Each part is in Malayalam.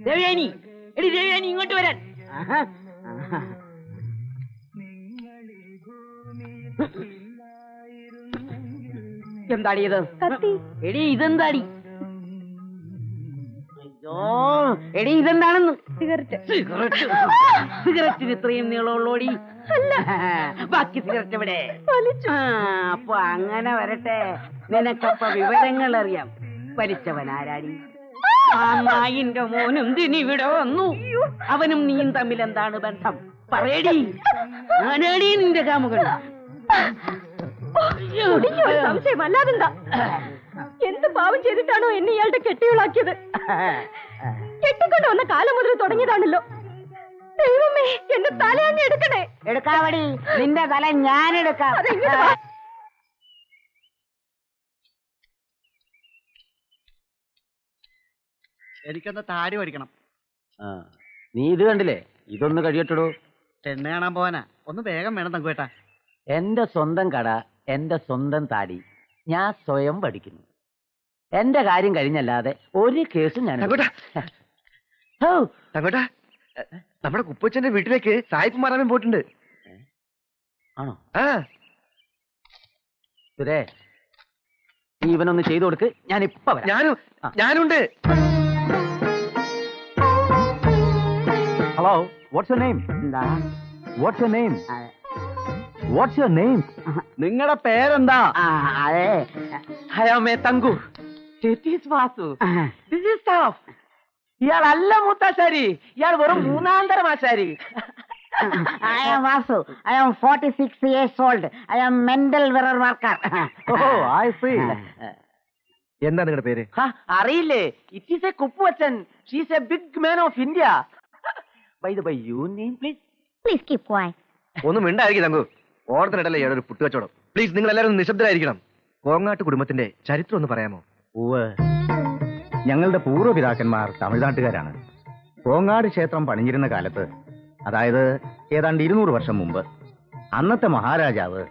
ദേവയാനി, എടി ദേവയാനി, ഇങ്ങോട്ട് വരാൻ. എന്താടി ഇത്? എടി ഇതെന്താടി? അയ്യോ എടി ഇതെന്താണെന്ന്? സിഗരറ്റിന് ഇത്രയും നീളമുള്ളോടി. ബാക്കി സിഗരറ്റ് ഇവിടെ. അപ്പൊ അങ്ങനെ വരട്ടെ, നിനക്കപ്പ വിവരങ്ങൾ അറിയാം. വലിച്ചവൻ ആരാടി? ആ നായിന്റെ മോനും ദിനിവിടെ വന്നു. അവനും നീയും തമ്മിൽ എന്താണ് ബന്ധം? പറയടി. ആനാടി നിന്റെ കാമുകൻ? സംശയം അല്ലാതെന്താ? എന്ത് പാവം ചെയ്തിട്ടാണോ എന്നെ ഇയാളുടെ കെട്ടികളാക്കിയത്? കെട്ടിക്കൊണ്ട് വന്ന കാലം മുതൽ തുടങ്ങിയതാണല്ലോ. ദൈവമേ, എന്റെ തല അങ്ങ് എടുക്കണേ. എടുക്കാവടി, നിന്റെ തല ഞാൻ എടുക്കാം. എനിക്കൊന്ന് താടി പഠിക്കണം. നീ ഇത് കണ്ടില്ലേ? ഇതൊന്ന് കഴിയട്ടോ. പെണ്ണ് കാണാൻ പോവാനാ. ഒന്ന് വേഗം വേണം തങ്കുവേട്ടാ. എന്റെ സ്വന്തം കട, എന്റെ സ്വന്തം താടി, ഞാൻ സ്വയം പഠിക്കുന്നു. എന്റെ കാര്യം കഴിഞ്ഞല്ലാതെ ഒരു കേസും ഞാൻ. തങ്കോട്ടാ, നമ്മുടെ കുപ്പച്ചന്റെ വീട്ടിലേക്ക് സായിപ്പ് മാറാൻ പോയിട്ടുണ്ട്. ആണോ? ആ സുരേ, നീ ഇവനൊന്ന് ചെയ്തു കൊടുക്ക്. ഞാൻ ഇപ്പൊ ഞാനുണ്ട്. Hello, what's your name? What's your name? What's your name? നിങ്ങളുടെ പേരെന്താ? അതെ, I am a Thanku. This is Vasu. This is staff. ഇയാളല്ല മൂത്താശാരി, ഇയാൾ വെറും മൂന്നാന്തരം ആശാരി. I am Vasu. I am 46 years old. I am mental mirror worker. Oh, I see. എന്താ നിങ്ങളുടെ പേര്? അറിയില്ലേ? It is a Kuppuvachan. She is a big man of India. By the way, your name please? Please keep quiet. ഒന്നും മിണ്ടായിരിക്കും തങ്കു. ഓർത്തിനിടല്ലേ ഇയാളൊരു പുട്ടുകച്ചവടം. പ്ലീസ്, നിങ്ങൾ എല്ലാവരും നിശബ്ദരായിരിക്കണം. കോങ്ങാട്ട് കുടുംബത്തിന്റെ ചരിത്രം ഒന്ന് പറയാമോ? ഞങ്ങളുടെ പൂർവ്വപിതാക്കന്മാർ തമിഴ്നാട്ടുകാരാണ്. കോങ്ങാട് ക്ഷേത്രം പണിഞ്ഞിരുന്ന കാലത്ത്, അതായത് ഏതാണ്ട് 200 വർഷം മുമ്പ്, അന്നത്തെ മഹാരാജാവ്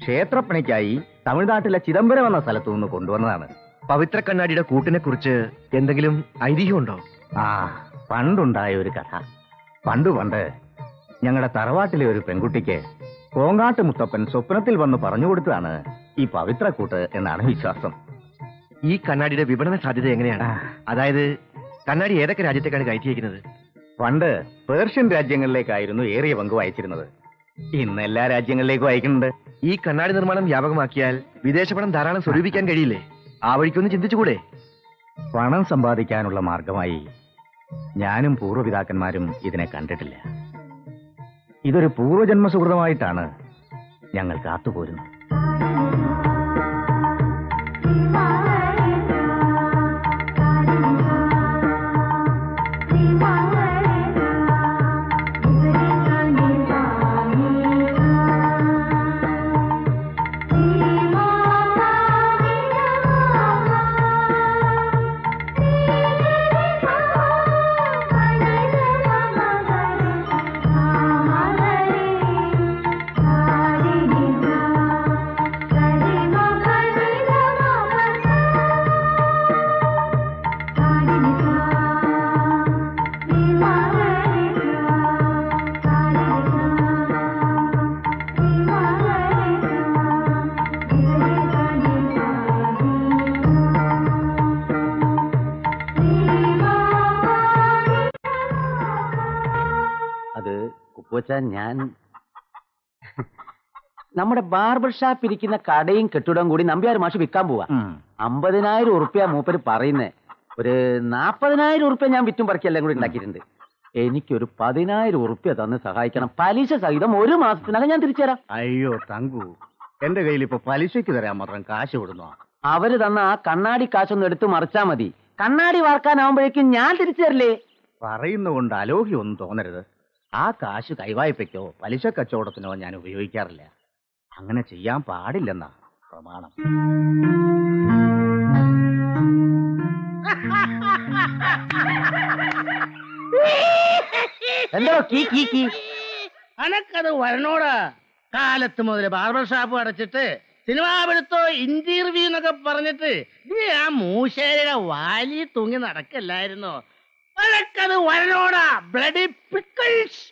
ക്ഷേത്രപ്പണിക്കായി തമിഴ്നാട്ടിലെ ചിദംബരം എന്ന സ്ഥലത്തു നിന്ന് കൊണ്ടുവന്നതാണ്. പവിത്ര കണ്ണാടിയുടെ കൂട്ടിനെ കുറിച്ച് എന്തെങ്കിലും ഐതിഹ്യമുണ്ടോ? പണ്ടുണ്ടായ ഒരു കഥ. പണ്ട് ഞങ്ങളുടെ തറവാട്ടിലെ ഒരു പെൺകുട്ടിക്ക് കോങ്ങാട്ട് മുത്തപ്പൻ സ്വപ്നത്തിൽ വന്ന് പറഞ്ഞു കൊടുത്തതാണ് ഈ പവിത്രക്കൂട്ട് എന്നാണ് വിശ്വാസം. ഈ കണ്ണാടിയുടെ വിപണന സാധ്യത എങ്ങനെയാണ്? അതായത് കണ്ണാടി ഏതൊക്കെ രാജ്യത്തേക്കാണ് കയറ്റിയിരിക്കുന്നത്? പണ്ട് പേർഷ്യൻ രാജ്യങ്ങളിലേക്കായിരുന്നു ഏറിയ പങ്ക് അയച്ചിരുന്നത്. ഇന്ന് എല്ലാ രാജ്യങ്ങളിലേക്കും അയക്കുന്നുണ്ട്. ഈ കണ്ണാടി നിർമ്മാണം വ്യാപകമാക്കിയാൽ വിദേശ പണം ധാരാളം സ്വരൂപിക്കാൻ കഴിയില്ലേ? ആ വഴിക്കൊന്ന് ചിന്തിച്ചുകൂടെ? പണം സമ്പാദിക്കാനുള്ള മാർഗമായി ഞാനും പൂർവ്വപിതാക്കന്മാരും ഇതിനെ കണ്ടിട്ടില്ല. ഇതൊരു പൂർവ്വജന്മ സുഹൃതമായിട്ടാണ് ഞങ്ങൾ കാത്തുപോരുന്നത്. ഞാൻ നമ്മുടെ ബാർബർ ഷാപ്പ് ഇരിക്കുന്ന കടയും കെട്ടിടവും കൂടി നമ്പ്യാർ മാഷ് വിൽക്കാൻ പോവാ. 50,000 ഉറുപ്പ്യ മൂപ്പര് പറയുന്നേ. ഒരു 40,000 ഉറുപ്പ്യ ഞാൻ വിറ്റും പറക്കെല്ലാം കൂടി ഉണ്ടാക്കിയിട്ടുണ്ട്. എനിക്കൊരു 10,000 ഉറുപ്പ്യ തന്ന് സഹായിക്കണം. പലിശ സഹിതം 1 മാസത്തിനകം ഞാൻ തിരിച്ചു തരാം. അയ്യോ തങ്കു, എന്റെ കയ്യിൽ ഇപ്പൊ പലിശയ്ക്ക് തരാൻ മാത്രം കാശ് കൊടുന്നു. അവര് തന്ന ആ കണ്ണാടി കാശൊന്ന് എടുത്ത് മറിച്ചാ മതി. കണ്ണാടി വാർക്കാനാവുമ്പോഴേക്കും ഞാൻ തിരിച്ചു തരില്ലേ? പറയുന്നുകൊണ്ട് അലോഹ്യം ഒന്നും തോന്നരുത്. ആ കാശ് കൈവായ്പയ്ക്കോ പലിശ കച്ചവടത്തിനോ ഞാൻ ഉപയോഗിക്കാറില്ല. അങ്ങനെ ചെയ്യാൻ പാടില്ലെന്നാ പ്രമാണം. എന്തോ അനക്കത് വരണോടാ. കാലത്ത് മുതൽ ബാർബർ ഷാപ്പ് അടച്ചിട്ട് സിനിമാ പിടുത്തോ ഇന്റർവ്യൂ എന്നൊക്കെ പറഞ്ഞിട്ട് നീ ആ മൂശേരിയുടെ വാലി തൂങ്ങി നടക്കല്ലായിരുന്നോ? അതൊക്കത് വരനോടാ ബ്ലഡി പിക്കിൾസ്.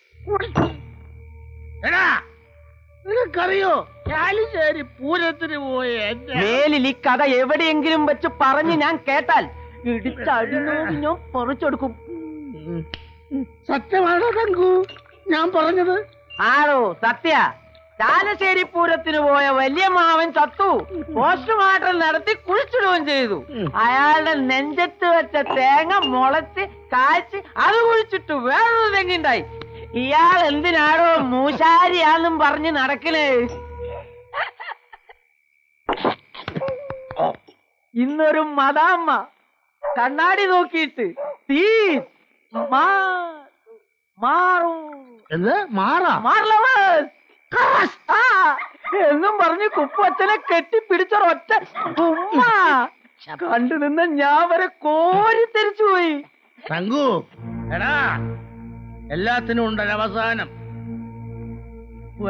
എടാ നിനക്കറിയോ ചാലിശ്ശേരി പൂരത്തിന് പോയ എന്റെ മേലിൽ ഈ കഥ എവിടെയെങ്കിലും വെച്ച് പറഞ്ഞ് ഞാൻ കേട്ടാൽ ഇടിച്ചടിനോട് ഞാൻ പറിച്ചെടുക്കും. സത്യമാണോ തങ്കു ഞാൻ പറഞ്ഞത്? ആണോ സത്യ? ചാലശ്ശേരി പൂരത്തിന് പോയ വലിയ മാവൻ ചത്തു. പോസ്റ്റ്മോർട്ടം നടത്തി കുഴിച്ചിടുകയും ചെയ്തു. അയാളുടെ നെഞ്ചത്ത് വെച്ച തേങ്ങ മുളച്ച് കായ്ച്ച് അത് കുഴിച്ചിട്ടു വേറൊരു തെങ്ങുണ്ടായി. ഇയാൾ എന്തിനാണോ മൂശാരിയാന്നും പറഞ്ഞ് നടക്കണേ? ഇന്നൊരു മദാമ്മ കണ്ണാടി നോക്കിയിട്ട് തീ മാറും എന്ത് മാറാ മാറലവൻ എന്നും പറഞ്ഞ് കുപ്പച്ചനെ കെട്ടിപ്പിടിച്ചൊരൊറ്റ ഉമ്മ കണ്ടു നിന്ന് ഞാൻ വരെ കോരി തെരിച്ചു പോയി. തങ്കു എടാ എല്ലാത്തിനും ഉണ്ടൊരവസാനം.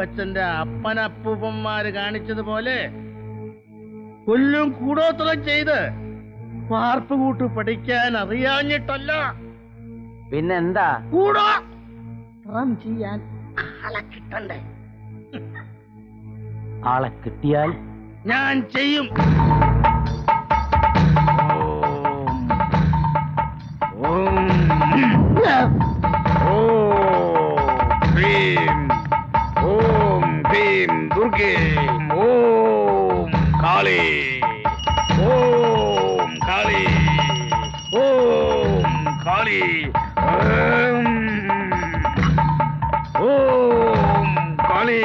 അച്ഛന്റെ അപ്പനപ്പൂപ്പന്മാര് കാണിച്ചതുപോലെ കൊല്ലും കൂടോത്രം ചെയ്ത് വാർപ്പ് കൂട്ട് പഠിക്കാൻ അറിയാഞ്ഞിട്ടല്ല, പിന്നെന്താ? കൂടോ ചെയ്യാൻ ആളെ കിട്ടണ്ടേ? ആളെ കിട്ടിയാൽ ഞാൻ ചെയ്യും. ഓം ഭീം ദുർഗേ ഓം കാളി ഓം കാളി ഓം കാളി ഓം കാളി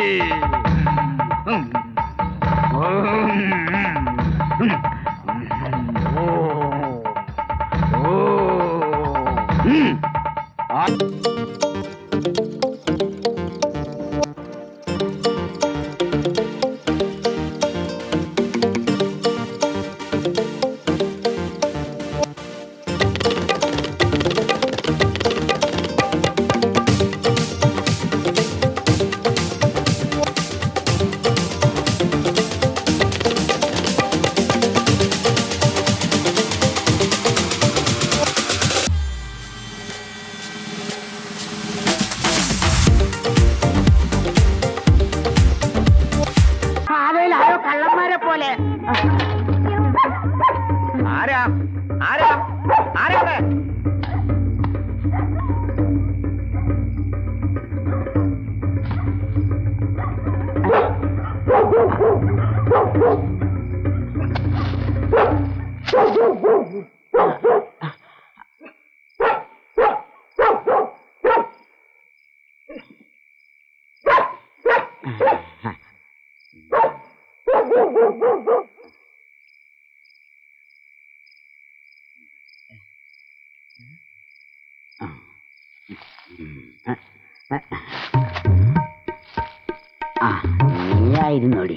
ആരോ കള്ളന്മാരെ പോലെ. ആരാ ആരാ ആരാ അവിടെ? നീയായിരുന്നോടി?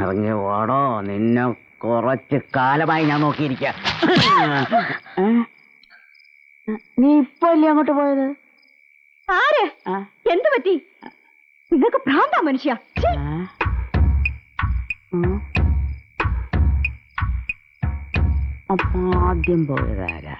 ഇറങ്ങി ഓടോ, നിന്നെ കുറച്ച് കാലമായി ഞാൻ നോക്കിയിരിക്ക. നീ ഇപ്പൊ അല്ലേ അങ്ങോട്ട് പോയത്? ആര്? എന്ത് പറ്റി? നിങ്ങൾക്ക് ഭ്രാന്താ മനുഷ്യ. അപ്പൊ ആദ്യം പോയതാരാ?